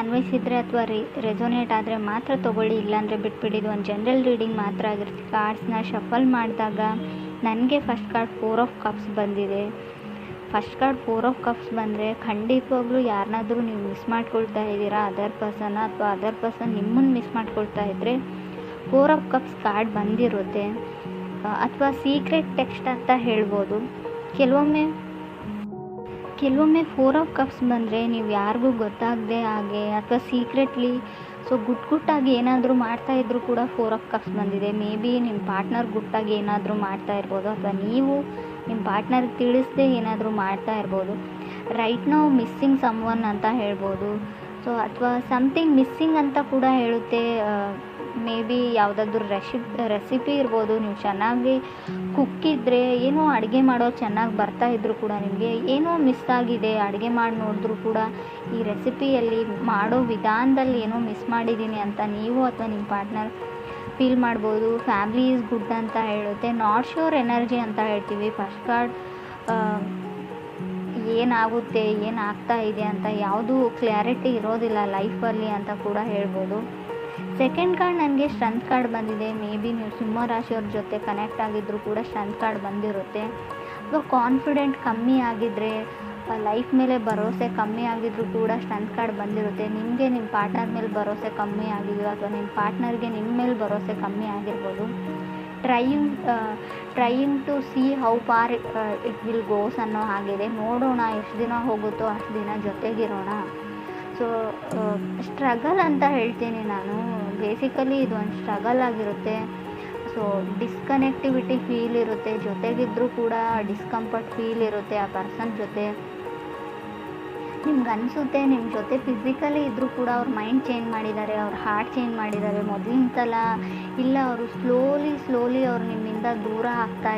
ಅನ್ವಯಿಸಿದರೆ ಅಥವಾ ರೆಸೊನೇಟ್ ಆದರೆ ಮಾತ್ರ ತೊಗೊಳ್ಳಿ, ಇಲ್ಲಾಂದರೆ ಬಿಟ್ಬಿಡಿ. ಇದು ಒಂದು ಜನರಲ್ ರೀಡಿಂಗ್ ಮಾತ್ರ ಆಗಿರುತ್ತೆ. ಕಾರ್ಡ್ಸ್ನ ಶಫಲ್ ಮಾಡಿದಾಗ ನನಗೆ ಫಸ್ಟ್ ಕಾರ್ಡ್ 4 ಆಫ್ ಕಪ್ಸ್ ಬಂದಿದೆ. ಫಸ್ಟ್ ಕಾರ್ಡ್ 4 ಆಫ್ ಕಪ್ಸ್ ಬಂದರೆ ಖಂಡಿತವಾಗ್ಲೂ ಯಾರನ್ನಾದರೂ ನೀವು ಮಿಸ್ ಮಾಡ್ಕೊಳ್ತಾ ಇದ್ದೀರಾ, ಅದರ್ ಪರ್ಸನ್ನ, ಅಥವಾ ಅದರ್ ಪರ್ಸನ್ ನಿಮ್ಮನ್ನು ಮಿಸ್ ಮಾಡ್ಕೊಳ್ತಾ ಇದ್ದರೆ 4 ಆಫ್ ಕಪ್ಸ್ ಕಾರ್ಡ್ ಬಂದಿರುತ್ತೆ. ಅಥವಾ ಸೀಕ್ರೆಟ್ ಟೆಕ್ಸ್ಟ್ ಅಂತ ಹೇಳ್ಬೋದು. ಕೆಲವೊಮ್ಮೆ 4 ಆಫ್ ಕಪ್ಸ್ ಬಂದರೆ ನೀವು ಯಾರಿಗೂ ಗೊತ್ತಾಗದೆ ಹಾಗೆ ಅಥವಾ ಸೀಕ್ರೆಟ್ಲಿ ಗುಟ್ಟಾಗಿ ಏನಾದರೂ ಮಾಡ್ತಾಯಿದ್ರು ಕೂಡ 4 ಆಫ್ ಕಪ್ಸ್ ಬಂದಿದೆ. ಮೇ ಬಿ ನಿಮ್ಮ ಪಾರ್ಟ್ನರ್ ಗುಟ್ಟಾಗಿ ಏನಾದರೂ ಮಾಡ್ತಾ ಇರ್ಬೋದು, ಅಥವಾ ನೀವು ನಿಮ್ಮ ಪಾರ್ಟ್ನರ್ಗೆ ತಿಳಿಸದೆ ಏನಾದರೂ ಮಾಡ್ತಾ ಇರ್ಬೋದು. ರೈಟ್ ನೌ ಮಿಸ್ಸಿಂಗ್ ಸಮ್ವನ್ ಅಂತ ಹೇಳ್ಬೋದು. ಅಥವಾ ಸಮಥಿಂಗ್ ಮಿಸ್ಸಿಂಗ್ ಅಂತ ಕೂಡ ಹೇಳುತ್ತೆ. ಮೇ ಬಿ ಯಾವುದಾದ್ರೂ ರೆಸಿಪಿ ಇರ್ಬೋದು. ನೀವು ಚೆನ್ನಾಗಿ ಕುಕ್ಕಿದ್ರೆ, ಏನೋ ಅಡುಗೆ ಮಾಡೋದು ಚೆನ್ನಾಗಿ ಬರ್ತಾಯಿದ್ರು ಕೂಡ ನಿಮಗೆ ಏನೋ ಮಿಸ್ ಆಗಿದೆ, ಅಡುಗೆ ಮಾಡಿ ನೋಡಿದ್ರೂ ಕೂಡ ಈ ರೆಸಿಪಿಯಲ್ಲಿ ಮಾಡೋ ವಿಧಾನದಲ್ಲಿ ಏನೋ ಮಿಸ್ ಮಾಡಿದ್ದೀನಿ ಅಂತ ನೀವು ಅಥವಾ ನಿಮ್ಮ ಪಾರ್ಟ್ನರ್ ಫೀಲ್ ಮಾಡ್ಬೋದು. ಫ್ಯಾಮಿಲಿ ಈಸ್ ಗುಡ್ ಅಂತ ಹೇಳುತ್ತೆ. ನಾಟ್ ಶ್ಯೂರ್ ಎನರ್ಜಿ ಅಂತ ಹೇಳ್ತೀವಿ. ಫಸ್ಟ್ ಕಾರ್ಡ್ ಏನಾಗುತ್ತೆ, ಏನಾಗ್ತಾ ಇದೆ ಅಂತ ಯಾವುದೂ ಕ್ಲಾರಿಟಿ ಇರೋದಿಲ್ಲ ಲೈಫಲ್ಲಿ ಅಂತ ಕೂಡ ಹೇಳ್ಬೋದು. ಸೆಕೆಂಡ್ ಕಾರ್ಡ್ ನನಗೆ ಸ್ಟ್ರೆಂತ್ ಕಾರ್ಡ್ ಬಂದಿದೆ. ಮೇ ಬಿ ನೀವು ಸಿಂಹ ರಾಶಿಯವ್ರ ಜೊತೆ ಕನೆಕ್ಟ್ ಆಗಿದ್ದರೂ ಕೂಡ ಸ್ಟ್ರೆಂತ್ ಕಾರ್ಡ್ ಬಂದಿರುತ್ತೆ. ಅಥವಾ ಕಾನ್ಫಿಡೆಂಟ್ ಕಮ್ಮಿ ಆಗಿದ್ದರೆ, ಲೈಫ್ ಮೇಲೆ ಭರವಸೆ ಕಮ್ಮಿ ಆಗಿದ್ರೂ ಕೂಡ ಸ್ಟ್ರೆಂತ್ ಕಾರ್ಡ್ ಬಂದಿರುತ್ತೆ. ನಿಮಗೆ ನಿಮ್ಮ ಪಾರ್ಟ್ನರ್ ಮೇಲೆ ಭರವಸೆ ಕಮ್ಮಿ ಆಗಿದೆಯೋ, ಅಥವಾ ನಿಮ್ಮ ಪಾರ್ಟ್ನರ್ಗೆ ನಿಮ್ಮ ಮೇಲೆ ಭರವಸೆ ಕಮ್ಮಿ ಆಗಿರ್ಬೋದು. Trying to see how far it will goes ಅನ್ನೋ ಹಾಗಿದೆ. ನೋಡೋಣ, ಎಷ್ಟು ದಿನ ಹೋಗುತ್ತೋ ಅಷ್ಟು ದಿನ ಜೊತೆಗಿರೋಣ. ಸ್ಟ್ರಗಲ್ ಅಂತ ಹೇಳ್ತೀನಿ ನಾನು. ಬೇಸಿಕಲಿ ಇದು ಒಂದು ಸ್ಟ್ರಗಲ್ ಆಗಿರುತ್ತೆ. ಡಿಸ್ಕನೆಕ್ಟಿವಿಟಿ ಫೀಲ್ ಇರುತ್ತೆ. ಜೊತೆಗಿದ್ದರೂ ಕೂಡ ಡಿಸ್ಕಂಫರ್ಟ್ ಫೀಲ್ ಇರುತ್ತೆ ಆ ಪರ್ಸನ್ ಜೊತೆ. ನಿಮ್ಗೆ ಅನಿಸುತ್ತೆ ನಿಮ್ಮ ಜೊತೆ ಫಿಸಿಕಲಿ ಇದ್ದರೂ ಕೂಡ ಅವ್ರ ಮೈಂಡ್ ಚೇಂಜ್ ಮಾಡಿದ್ದಾರೆ, ಅವ್ರ ಹಾರ್ಟ್ ಚೇಂಜ್ ಮಾಡಿದ್ದಾರೆ. ಮೊದಲಿನ ಸಲ ಇಲ್ಲ, ಅವರು ಸ್ಲೋಲಿ ಅವ್ರು ನಿಮ್ಮಿಂದ ದೂರ ಆಗ್ತಾ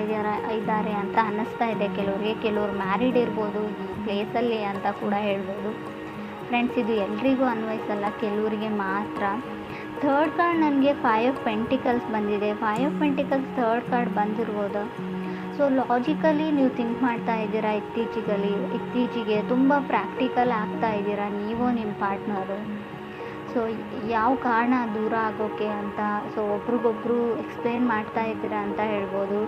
ಇದ್ದಾರೆ ಅಂತ ಅನ್ನಿಸ್ತಾ ಇದೆ ಕೆಲವ್ರಿಗೆ. ಕೆಲವ್ರು ಮ್ಯಾರಿಡ್ ಇರ್ಬೋದು ಈ ಪ್ಲೇಸಲ್ಲಿ ಅಂತ ಕೂಡ ಹೇಳ್ಬೋದು. ಫ್ರೆಂಡ್ಸ್, ಇದು ಎಲ್ರಿಗೂ ಅನ್ವಯಿಸಲ್ಲ, ಕೆಲವರಿಗೆ ಮಾತ್ರ. ಥರ್ಡ್ ಕಾರ್ಡ್ ನನಗೆ 5 ಆಫ್ ಪೆಂಟಿಕಲ್ಸ್ ಬಂದಿದೆ. 5 ಆಫ್ ಪೆಂಟಿಕಲ್ಸ್ ಥರ್ಡ್ ಕಾರ್ಡ್ ಬಂದಿರ್ಬೋದು. ಲಾಜಿಕಲಿ ನೀವು ಥಿಂಕ್ ಮಾಡ್ತಾ ಇದ್ದೀರಾ, ಇತ್ತೀಚೆಗೆ ತುಂಬ ಪ್ರಾಕ್ಟಿಕಲ್ ಆಗ್ತಾ ಇದ್ದೀರಾ ನೀವು ನಿಮ್ಮ ಪಾರ್ಟ್ನರು. ಯಾವ ಕಾರಣ ದೂರ ಆಗೋಕ್ಕೆ ಅಂತ ಒಬ್ರಿಗೊಬ್ರು ಎಕ್ಸ್ಪ್ಲೇನ್ ಮಾಡ್ತಾ ಇದ್ದೀರಾ ಅಂತ ಹೇಳ್ಬೋದು.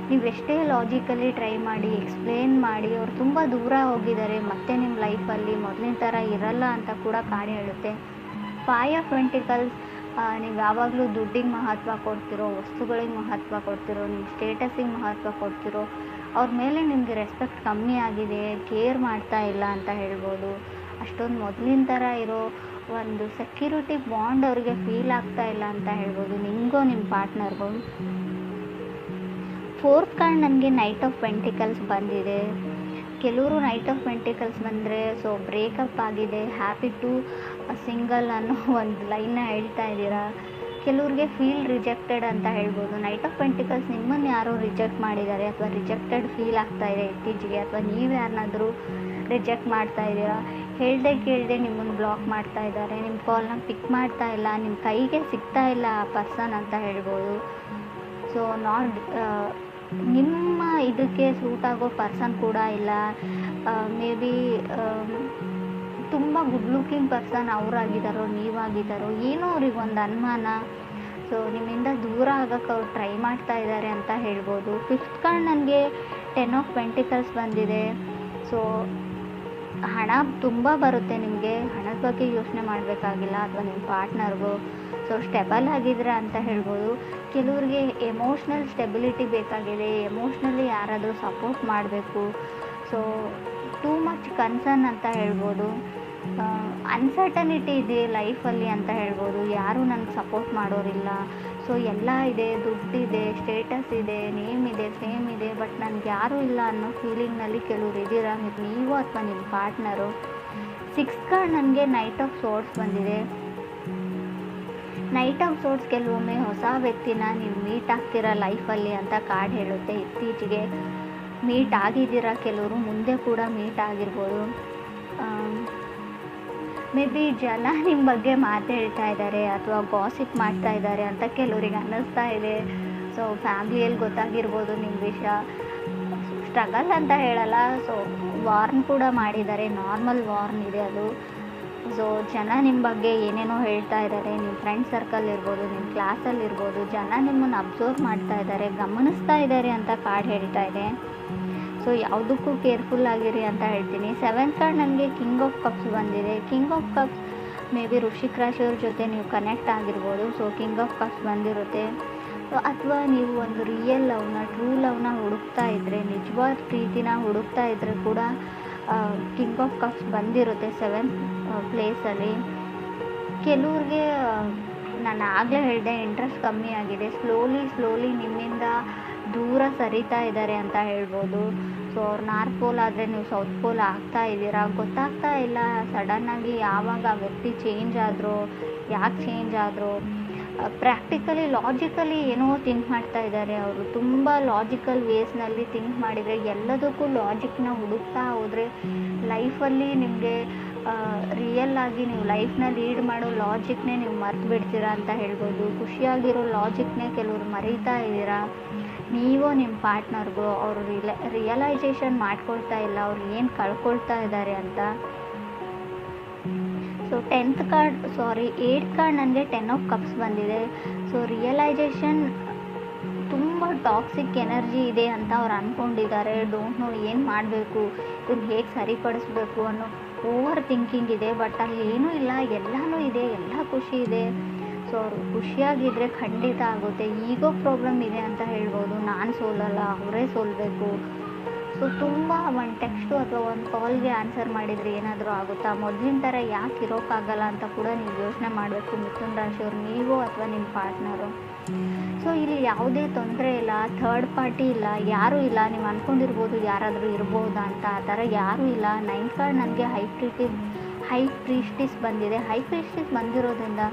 ನೀವೆಷ್ಟೇ ಲಾಜಿಕಲಿ ಟ್ರೈ ಮಾಡಿ, ಎಕ್ಸ್ಪ್ಲೇನ್ ಮಾಡಿ, ಅವ್ರು ತುಂಬ ದೂರ ಹೋಗಿದ್ದಾರೆ, ಮತ್ತೆ ನಿಮ್ಮ ಲೈಫಲ್ಲಿ ಮೊದಲಿನ ಥರ ಇರಲ್ಲ ಅಂತ ಕೂಡ ಕಾರಣ ಹೇಳುತ್ತೆ. 5 ಆಫ್ ಪೆಂಟಿಕಲ್ಸ್, ನೀವು ಯಾವಾಗಲೂ ದುಡ್ಡಿಗೆ ಮಹತ್ವ ಕೊಡ್ತಿರೋ, ವಸ್ತುಗಳಿಗೆ ಮಹತ್ವ ಕೊಡ್ತಿರೋ, ನಿಮ್ಮ ಸ್ಟೇಟಸ್ಸಿಗೆ ಮಹತ್ವ ಕೊಡ್ತಿರೋ, ಅವ್ರ ಮೇಲೆ ನಿಮಗೆ ರೆಸ್ಪೆಕ್ಟ್ ಕಮ್ಮಿ ಆಗಿದೆ, ಕೇರ್ ಮಾಡ್ತಾ ಇಲ್ಲ ಅಂತ ಹೇಳ್ಬೋದು. ಅಷ್ಟೊಂದು ಮೊದಲಿನ ಥರ ಇರೋ ಒಂದು ಸೆಕ್ಯೂರಿಟಿ ಬಾಂಡ್ ಅವ್ರಿಗೆ ಫೀಲ್ ಆಗ್ತಾ ಇಲ್ಲ ಅಂತ ಹೇಳ್ಬೋದು, ನಿಮಗೂ ನಿಮ್ಮ ಪಾರ್ಟ್ನರ್ಗೂ. ಫೋರ್ತ್ ಕಾರ್ಡ್ ನನಗೆ ನೈಟ್ ಆಫ್ ಪೆಂಟಿಕಲ್ಸ್ ಬಂದಿದೆ. ಕೆಲವರು ನೈಟ್ ಆಫ್ ಪೆಂಟಿಕಲ್ಸ್ ಬಂದರೆ ಬ್ರೇಕಪ್ ಆಗಿದೆ, ಹ್ಯಾಪಿ ಟು ಸಿಂಗಲ್ ಅನ್ನೋ ಒಂದು ಲೈನ್ನ ಹೇಳ್ತಾ ಇದ್ದೀರಾ. ಕೆಲವ್ರಿಗೆ ಫೀಲ್ ರಿಜೆಕ್ಟೆಡ್ ಅಂತ ಹೇಳ್ಬೋದು. ನೈಟ್ ಆಫ್ ಪೆಂಟಿಕಲ್ಸ್ ನಿಮ್ಮನ್ನು ಯಾರೋ ರಿಜೆಕ್ಟ್ ಮಾಡಿದ್ದಾರೆ, ಅಥವಾ ರಿಜೆಕ್ಟೆಡ್ ಫೀಲ್ ಆಗ್ತಾ ಇದೆ ಇತ್ತೀಚೆಗೆ, ಅಥವಾ ನೀವು ಯಾರನ್ನಾದರೂ ರಿಜೆಕ್ಟ್ ಮಾಡ್ತಾ ಇದ್ದೀರಾ. ಕೇಳದೆ ನಿಮ್ಮನ್ನು ಬ್ಲಾಕ್ ಮಾಡ್ತಾ ಇದ್ದಾರೆ, ನಿಮ್ಮ ಕಾಲ್ನ ಪಿಕ್ ಮಾಡ್ತಾ ಇಲ್ಲ, ನಿಮ್ಮ ಕೈಗೆ ಸಿಗ್ತಾ ಇಲ್ಲ ಆ ಪರ್ಸನ್ ಅಂತ ಹೇಳ್ಬೋದು. ನಿಮ್ಮ ಇದಕ್ಕೆ ಸೂಟ್ ಆಗೋ ಪರ್ಸನ್ ಕೂಡ ಇಲ್ಲ. ಮೇ ಬಿ ತುಂಬ ಗುಡ್ ಲುಕಿಂಗ್ ಪರ್ಸನ್ ಅವರಾಗಿದ್ದಾರೋ ನೀವಾಗಿದ್ದಾರೋ ಏನೋ ಅವ್ರಿಗೆ ಒಂದು ಅನುಮಾನ. ನಿಮ್ಮಿಂದ ದೂರ ಆಗೋಕ್ಕೆ ಅವ್ರು ಟ್ರೈ ಮಾಡ್ತಾ ಇದ್ದಾರೆ ಅಂತ ಹೇಳ್ಬೋದು. ಫಿಫ್ತ್ ಕಾರ್ಡ್ ನನಗೆ 10 ಆಫ್ ಪೆಂಟಿಕಲ್ಸ್ ಬಂದಿದೆ. ಹಣ ತುಂಬ ಬರುತ್ತೆ ನಿಮಗೆ, ಹಣದ ಬಗ್ಗೆ ಯೋಚನೆ ಮಾಡಬೇಕಾಗಿಲ್ಲ, ಅಥವಾ ನಿಮ್ಮ ಪಾರ್ಟ್ನರ್ಗೂ ಸ್ಟೆಬಲ್ ಆಗಿದ್ರೆ ಅಂತ ಹೇಳ್ಬೋದು. ಕೆಲವ್ರಿಗೆ ಎಮೋಷ್ನಲ್ ಸ್ಟೆಬಿಲಿಟಿ ಬೇಕಾಗಿದೆ, ಎಮೋಷ್ನಲಿ ಯಾರಾದರೂ ಸಪೋರ್ಟ್ ಮಾಡಬೇಕು. ಟೂ ಮಚ್ ಕನ್ಸರ್ನ್ ಅಂತ ಹೇಳ್ಬೋದು. ಅನ್ಸರ್ಟನಿಟಿ ಇದೆ ಲೈಫಲ್ಲಿ ಅಂತ ಹೇಳ್ಬೋದು. ಯಾರೂ ನನಗೆ ಸಪೋರ್ಟ್ ಮಾಡೋರಿಲ್ಲ. ಎಲ್ಲ ಇದೆ, ದುಡ್ಡಿದೆ, ಸ್ಟೇಟಸ್ ಇದೆ, ನೇಮ್ ಇದೆ, ಫೇಮ್ ಇದೆ, ಬಟ್ ನನಗೆ ಯಾರೂ ಇಲ್ಲ ಅನ್ನೋ ಫೀಲಿಂಗ್ನಲ್ಲಿ ಕೆಲವ್ರು ಇದ್ದೀರಾ, ನೀವು ಅಥವಾ ನಿಮ್ಮ ಪಾರ್ಟ್ನರು. 6th ಕಾರ್ಡ್ ನನಗೆ ನೈಟ್ ಆಫ್ ಸೋರ್ಡ್ಸ್ ಬಂದಿದೆ. ನೈಟ್ ಆಫ್ ಸೋರ್ಡ್ಸ್ ಕೆಲವೊಮ್ಮೆ ಹೊಸ ವ್ಯಕ್ತಿನ ನೀವು ಮೀಟ್ ಆಗ್ತೀರಾ ಲೈಫಲ್ಲಿ ಅಂತ ಕಾರ್ಡ್ ಹೇಳುತ್ತೆ. ಇತ್ತೀಚೆಗೆ ಮೀಟ್ ಆಗಿದ್ದೀರಾ, ಕೆಲವರು ಮುಂದೆ ಕೂಡ ಮೀಟ್ ಆಗಿರ್ಬೋದು. ಮೇ ಬಿ ಜನ ನಿಮ್ಮ ಬಗ್ಗೆ ಮಾತಾಡ್ತಾ ಇದ್ದಾರೆ ಅಥವಾ ಗಾಸಿಪ್ ಮಾಡ್ತಾ ಇದ್ದಾರೆ ಅಂತ ಕೆಲವರಿಗೆ ಅನ್ನಿಸ್ತಾ ಇದೆ. ಫ್ಯಾಮ್ಲಿಯಲ್ಲಿ ಗೊತ್ತಾಗಿರ್ಬೋದು ನಿಮ್ಮ ವಿಷಯ. ಸ್ಟ್ರಗಲ್ ಅಂತ ಹೇಳಲ್ಲ. ಸೊ ವಾರ್ನ್ ಕೂಡ ಮಾಡಿದ್ದಾರೆ, ನಾರ್ಮಲ್ ವಾರ್ನ್ ಇದೆ ಅದು. ಸೊ ಜನ ನಿಮ್ಮ ಬಗ್ಗೆ ಏನೇನೋ ಹೇಳ್ತಾ ಇದ್ದಾರೆ, ನಿಮ್ಮ ಫ್ರೆಂಡ್ ಸರ್ಕಲ್ ಇರ್ಬೋದು, ನಿಮ್ಮ ಕ್ಲಾಸಲ್ಲಿ ಇರ್ಬೋದು, ಜನ ನಿಮ್ಮನ್ನು ಅಬ್ಸರ್ವ್ ಮಾಡ್ತಾ ಇದ್ದಾರೆ, ಗಮನಿಸ್ತಾ ಇದ್ದಾರೆ ಅಂತ ಕಾರ್ಡ್ ಹೇಳ್ತಾ ಇದೆ. ಸೊ ಯಾವುದಕ್ಕೂ ಕೇರ್ಫುಲ್ ಆಗಿರಿ ಅಂತ ಹೇಳ್ತೀನಿ. 7th ಕಾರ್ಡ್ ನನಗೆ ಕಿಂಗ್ ಆಫ್ ಕಪ್ಸ್ ಬಂದಿದೆ. King of cups may be ವೃಶ್ಚಿಕ ರಾಶಿಯವ್ರ ಜೊತೆ ನೀವು ಕನೆಕ್ಟ್ ಆಗಿರ್ಬೋದು. ಸೊ ಕಿಂಗ್ ಆಫ್ ಕಪ್ಸ್ ಬಂದಿರುತ್ತೆ. ಅಥವಾ ನೀವು ಒಂದು ರಿಯಲ್ ಲವ್ನ, ಟ್ರೂ ಲವ್ನ ಹುಡುಕ್ತಾ ಇದ್ದರೆ, ನಿಜವಾದ ಪ್ರೀತಿನ ಹುಡುಕ್ತಾ ಇದ್ದರೆ ಕೂಡ ಕಿಂಗ್ ಆಫ್ ಕಪ್ಸ್ ಬಂದಿರುತ್ತೆ 7th ಪ್ಲೇಸಲ್ಲಿ. ಕೆಲವ್ರಿಗೆ ನಾನು ಆಗಲೇ ಹೇಳಿದೆ, ಇಂಟ್ರೆಸ್ಟ್ ಕಮ್ಮಿ ಆಗಿದೆ, ಸ್ಲೋಲಿ ನಿಮ್ಮಿಂದ ದೂರ ಸರಿತಾ ಇದ್ದಾರೆ ಅಂತ ಹೇಳ್ಬೋದು. ಸೊ ಅವ್ರು ನಾರ್ತ್ ಪೋಲ್ ಆದರೆ ನೀವು ಸೌತ್ ಪೋಲ್ ಆಗ್ತಾ ಇದ್ದೀರಾ, ಗೊತ್ತಾಗ್ತಾ ಇಲ್ಲ. ಸಡನ್ನಾಗಿ ಯಾವಾಗ ಆ ವ್ಯಕ್ತಿ ಚೇಂಜ್ ಆದರೂ, ಯಾಕೆ ಚೇಂಜ್ ಆದರೂ, ಪ್ರಾಕ್ಟಿಕಲಿ ಲಾಜಿಕಲಿ ಏನೋ ಥಿಂಕ್ ಮಾಡ್ತಾ ಇದ್ದಾರೆ ಅವರು. ತುಂಬ ಲಾಜಿಕಲ್ ವೇಸ್ನಲ್ಲಿ ಥಿಂಕ್ ಮಾಡಿದರೆ, ಎಲ್ಲದಕ್ಕೂ ಲಾಜಿಕ್ನ ಹುಡುಕ್ತಾ ಹೋದರೆ ಲೈಫಲ್ಲಿ ನಿಮಗೆ ರಿಯಲ್ ಆಗಿ ನೀವು ಲೈಫ್ನ ಲೀಡ್ ಮಾಡೋ ಲಾಜಿಕ್ನೇ ನೀವು ಮರ್ತು ಬಿಡ್ತೀರಾ ಅಂತ ಹೇಳ್ಬೋದು. ಖುಷಿಯಾಗಿರೋ ಲಾಜಿಕ್ನೇ ಕೆಲವರು ಮರೀತಾ ಇದ್ದೀರಾ. ನೀವು ನಿಮ್ಮ ಪಾರ್ಟ್ನರ್ಗೂ ಅವರು ರಿಯಲೈಸೇಷನ್ ಮಾಡ್ಕೊಳ್ತಾ ಇಲ್ಲ ಅವ್ರು ಏನು ಕಳ್ಕೊಳ್ತಾ ಇದ್ದಾರೆ ಅಂತ. ಸೊ 8th ಕಾರ್ಡ್ ನನಗೆ 10 ಆಫ್ ಕಪ್ಸ್ ಬಂದಿದೆ. ಸೊ ರಿಯಲೈಸೇಷನ್, ತುಂಬ ಟಾಕ್ಸಿಕ್ ಎನರ್ಜಿ ಇದೆ ಅಂತ ಅವ್ರು ಅಂದ್ಕೊಂಡಿದ್ದಾರೆ. ಡೋಂಟ್ ನೋ ಏನು ಮಾಡಬೇಕು, ಇದನ್ನು ಹೇಗೆ ಸರಿಪಡಿಸ್ಬೇಕು ಅನ್ನೋ ಓವರ್ ಥಿಂಕಿಂಗ್ ಇದೆ. ಬಟ್ ಅಲ್ಲಿ ಏನೂ ಇಲ್ಲ, ಎಲ್ಲನೂ ಇದೆ, ಎಲ್ಲ ಖುಷಿ ಇದೆ. ಸೊ ಅವರು ಖುಷಿಯಾಗಿದ್ದರೆ ಖಂಡಿತ ಆಗುತ್ತೆ. ಈಗೋ ಪ್ರಾಬ್ಲಮ್ ಇದೆ ಅಂತ ಹೇಳ್ಬೋದು. ನಾನು ಸೋಲಲ್ಲ, ಅವರೇ ಸೋಲಬೇಕು. ಸೊ ತುಂಬ ಒಂದು ಟೆಕ್ಸ್ಟು ಅಥವಾ ಒಂದು ಕಾಲ್ಗೆ ಆನ್ಸರ್ ಮಾಡಿದರೆ ಏನಾದರೂ ಆಗುತ್ತಾ, ಮೊದಲಿನ ಥರ ಯಾಕೆ ಇರೋಕ್ಕಾಗಲ್ಲ ಅಂತ ಕೂಡ ನೀವು ಯೋಚನೆ ಮಾಡಬೇಕು ಮಿಥುನ ರಾಶಿಯವ್ರು, ನೀವು ಅಥವಾ ನಿಮ್ಮ ಪಾರ್ಟ್ನರು. ಸೊ ಇಲ್ಲಿ ಯಾವುದೇ ತೊಂದರೆ ಇಲ್ಲ, ಥರ್ಡ್ ಪಾರ್ಟಿ ಇಲ್ಲ, ಯಾರೂ ಇಲ್ಲ. ನೀವು ಅಂದ್ಕೊಂಡಿರ್ಬೋದು ಯಾರಾದರೂ ಇರ್ಬೋದಾ ಅಂತ, ಆ ಥರ ಯಾರೂ ಇಲ್ಲ. 9th ಕಾರ್ಡ್ ನನಗೆ ಹೈ ಪ್ರೀಸ್ಟಿಸ್ ಬಂದಿದೆ. ಹೈ ಪ್ರೀಸ್ಟಿಸ್ ಬಂದಿರೋದ್ರಿಂದ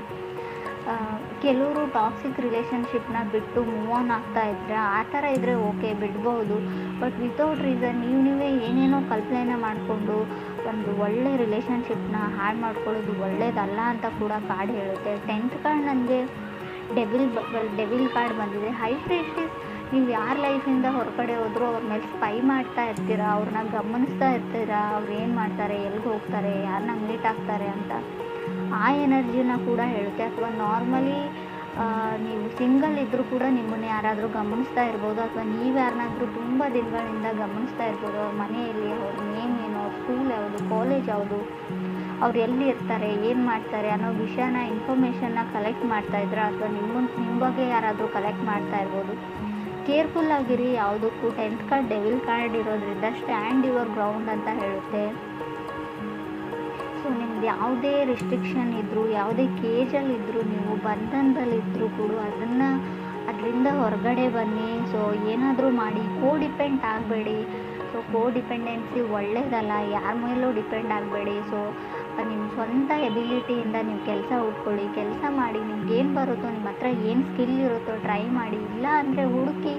ಕೆಲವರು ಟಾಕ್ಸಿಕ್ ರಿಲೇಷನ್ಶಿಪ್ನ ಬಿಟ್ಟು ಮೂವ್ ಆನ್ ಆಗ್ತಾ ಇದ್ದರೆ, ಆ ಥರ ಇದ್ದರೆ ಓಕೆ ಬಿಡ್ಬೋದು. ಬಟ್ ವಿತೌಟ್ ರೀಸನ್ ನೀವೇ ಏನೇನೋ ಕಲ್ಪನೆ ಮಾಡಿಕೊಂಡು ಒಂದು ಒಳ್ಳೆ ರಿಲೇಷನ್ಶಿಪ್ನ ಹಾಳು ಮಾಡ್ಕೊಳ್ಳೋದು ಒಳ್ಳೇದಲ್ಲ ಅಂತ ಕೂಡ ಕಾರ್ಡ್ ಹೇಳುತ್ತೆ. 10th ಕಾರ್ಡ್ ನನಗೆ ಡೆವಿಲ್ ಕಾರ್ಡ್ ಬಂದಿದೆ. ಹೈ ಪ್ರೀಸ್ಟಿಸ್, ನೀವು ಯಾರ ಲೈಫಿಂದ ಹೊರಗಡೆ ಹೋದರೂ ಅವ್ರ ಮೇಲೆ ಸ್ಪೈ ಮಾಡ್ತಾ ಇರ್ತೀರಾ, ಅವ್ರನ್ನ ಗಮನಿಸ್ತಾ ಇರ್ತೀರಾ, ಅವ್ರು ಏನು ಮಾಡ್ತಾರೆ, ಎಲ್ಲಿಗೆ ಹೋಗ್ತಾರೆ, ಯಾರನ್ನ ಮೀಟ್ ಆಗ್ತಾರೆ ಅಂತ ಆ ಎನರ್ಜಿನ ಕೂಡ ಹೇಳುತ್ತೆ. ಅಥವಾ ನಾರ್ಮಲಿ ನೀವು ಸಿಂಗಲ್ ಇದ್ದರೂ ಕೂಡ ನಿಮ್ಮನ್ನು ಯಾರಾದರೂ ಗಮನಿಸ್ತಾ ಇರ್ಬೋದು, ಅಥವಾ ನೀವು ಯಾರನ್ನಾದರೂ ತುಂಬ ದಿನಗಳಿಂದ ಗಮನಿಸ್ತಾ ಇರ್ಬೋದು. ಅವ್ರ ಮನೆಯಲ್ಲಿ ಅವ್ರ ನೇಮ್ ಏನು, ಅವ್ರ ಸ್ಕೂಲ್ ಯಾವುದು, ಕಾಲೇಜ್ ಯಾವುದು, ಅವ್ರು ಎಲ್ಲಿ ಇರ್ತಾರೆ, ಏನು ಮಾಡ್ತಾರೆ ಅನ್ನೋ ವಿಷಯನ, ಇನ್ಫಾರ್ಮೇಷನ್ನ ಕಲೆಕ್ಟ್ ಮಾಡ್ತಾಯಿದ್ರೆ, ಅಥವಾ ನಿಮ್ಮ ಬಗ್ಗೆ ಯಾರಾದರೂ ಕಲೆಕ್ಟ್ ಮಾಡ್ತಾ ಇರ್ಬೋದು. ಕೇರ್ಫುಲ್ ಆಗಿರಿ ಯಾವುದಕ್ಕೂ. 10th ಕಾರ್ಡ್ ಡೆವಿಲ್ ಕಾರ್ಡ್ ಇರೋದ್ರಿಂದ ಸ್ಟ್ಯಾಂಡ್ ಯುವರ್ ಗ್ರೌಂಡ್ ಅಂತ ಹೇಳುತ್ತೆ. ಸೊ ನಿಮ್ದು ಯಾವುದೇ ರಿಸ್ಟ್ರಿಕ್ಷನ್ ಇದ್ದರೂ, ಯಾವುದೇ ಕೇಜಲ್ಲಿದ್ದರೂ, ನೀವು ಬಂಧನದಲ್ಲಿದ್ದರೂ ಕೂಡ ಅದರಿಂದ ಹೊರಗಡೆ ಬನ್ನಿ. ಸೊ ಏನಾದರೂ ಮಾಡಿ, ಡಿಪೆಂಡ್ ಆಗಬೇಡಿ. ಸೊ ಡಿಪೆಂಡೆನ್ಸಿ ಒಳ್ಳೆಯದಲ್ಲ, ಯಾರ ಮೇಲೂ ಡಿಪೆಂಡ್ ಆಗಬೇಡಿ. ಸೊ ನಿಮ್ಮ ಸ್ವಂತ ಎಬಿಲಿಟಿಯಿಂದ ನೀವು ಕೆಲಸ ಹುಡ್ಕೊಳ್ಳಿ, ಕೆಲಸ ಮಾಡಿ, ನಿಮ್ಗೆ ಏನು ಬರುತ್ತೋ, ನಿಮ್ಮ ಹತ್ರ ಏನು ಸ್ಕಿಲ್ ಇರುತ್ತೋ ಟ್ರೈ ಮಾಡಿ. ಇಲ್ಲ ಅಂದರೆ ಹುಡುಕಿ.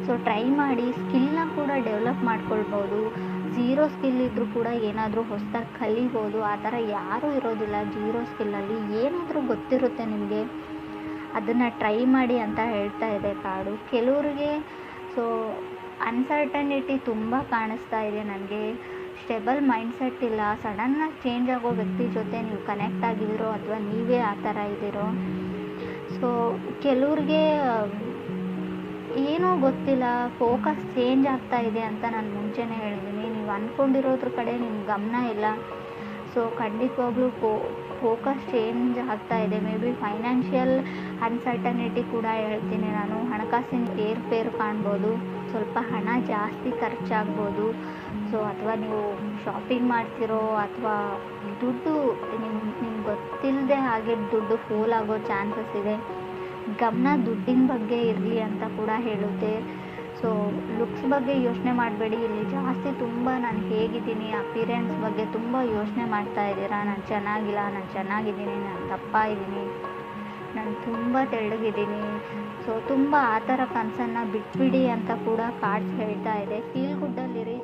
ಸೊ ಟ್ರೈ ಮಾಡಿ, ಸ್ಕಿಲ್ನ ಕೂಡ ಡೆವಲಪ್ ಮಾಡ್ಕೊಳ್ಬೋದು. ಝೀರೋ ಸ್ಕಿಲ್ ಇದ್ದರೂ ಕೂಡ ಏನಾದರೂ ಹೊಸದಾಗಿ ಕಲಿಬೋದು. ಆ ಥರ ಯಾರೂ ಇರೋದಿಲ್ಲ ಜೀರೋ ಸ್ಕಿಲ್ಲಲ್ಲಿ. ಏನಾದರೂ ಗೊತ್ತಿರುತ್ತೆ ನಿಮಗೆ, ಅದನ್ನು ಟ್ರೈ ಮಾಡಿ ಅಂತ ಹೇಳ್ತಾ ಇದೆ ಕಾರ್ಡು. ಕೆಲವರಿಗೆ ಸೊ ಅನ್ಸರ್ಟನಿಟಿ ತುಂಬ ಕಾಣಿಸ್ತಾ ಇದೆ ನನಗೆ. ಸ್ಟೆಬಲ್ ಮೈಂಡ್ಸೆಟ್ ಇಲ್ಲ, ಸಡನ್ನಾಗಿ ಚೇಂಜ್ ಆಗೋ ವ್ಯಕ್ತಿ ಜೊತೆ ನೀವು ಕನೆಕ್ಟ್ ಆಗಿದ್ದೀರೋ ಅಥವಾ ನೀವೇ ಆ ಥರ ಇದ್ದೀರೋ. ಸೊ ಕೆಲವ್ರಿಗೆ ಏನೋ ಗೊತ್ತಿಲ್ಲ, ಫೋಕಸ್ ಚೇಂಜ್ ಆಗ್ತಾ ಇದೆ ಅಂತ ನಾನು ಮುಂಚೆನೇ ಹೇಳಿದ್ದೀನಿ. ನೀವು ಅಂದ್ಕೊಂಡಿರೋದ್ರ ಕಡೆ ನಿಮ್ಮ ಗಮನ ಇಲ್ಲ. ಸೊ ಖಂಡಿತವಾಗ್ಲೂ ಫೋಕಸ್ ಚೇಂಜ್ ಆಗ್ತಾ ಇದೆ. ಮೇ ಬಿ ಫೈನಾನ್ಷಿಯಲ್ ಅನ್ಸರ್ಟನಿಟಿ ಕೂಡ ಹೇಳ್ತೀನಿ ನಾನು. ಹಣಕಾಸಿನ ಏರ್ಪೇರು ಕಾಣ್ಬೋದು, ಸ್ವಲ್ಪ ಹಣ ಜಾಸ್ತಿ ಖರ್ಚಾಗ್ಬೋದು. ಸೊ ಅಥವಾ ನೀವು ಶಾಪಿಂಗ್ ಮಾಡ್ತಿರೋ, ಅಥವಾ ದುಡ್ಡು ನಿಮ್ಗೆ ಗೊತ್ತಿಲ್ಲದೆ ಹಾಗೆ ದುಡ್ಡು ಫೋಲ್ ಆಗೋ ಚಾನ್ಸಸ್ ಇದೆ. ಗಮನ ದುಡ್ಡಿನ ಬಗ್ಗೆ ಇರಲಿ ಅಂತ ಕೂಡ ಹೇಳುತ್ತೆ. ಸೊ ಲುಕ್ಸ್ ಬಗ್ಗೆ ಯೋಚನೆ ಮಾಡಬೇಡಿ. ಇಲ್ಲಿ ಜಾಸ್ತಿ ತುಂಬ ನಾನು ಹೇಗಿದ್ದೀನಿ, ಅಪಿರೆನ್ಸ್ ಬಗ್ಗೆ ತುಂಬ ಯೋಚನೆ ಮಾಡ್ತಾ ಇದ್ದೀರಾ. ನಾನು ಚೆನ್ನಾಗಿಲ್ಲ, ನಾನು ಚೆನ್ನಾಗಿದ್ದೀನಿ, ನಾನು ದಪ್ಪ ಇದ್ದೀನಿ, ನಾನು ತುಂಬ ತೆಳ್ಳಗಿದ್ದೀನಿ. ಸೊ ತುಂಬ ಆ ಥರ ಕನಸನ್ನು ಬಿಟ್ಬಿಡಿ ಅಂತ ಕೂಡ ಕಾರ್ಡ್ಸ್ ಹೇಳ್ತಾ ಇದೆ. ಫೀಲ್ ಗುಡ್ಡಲ್ಲಿರಿ.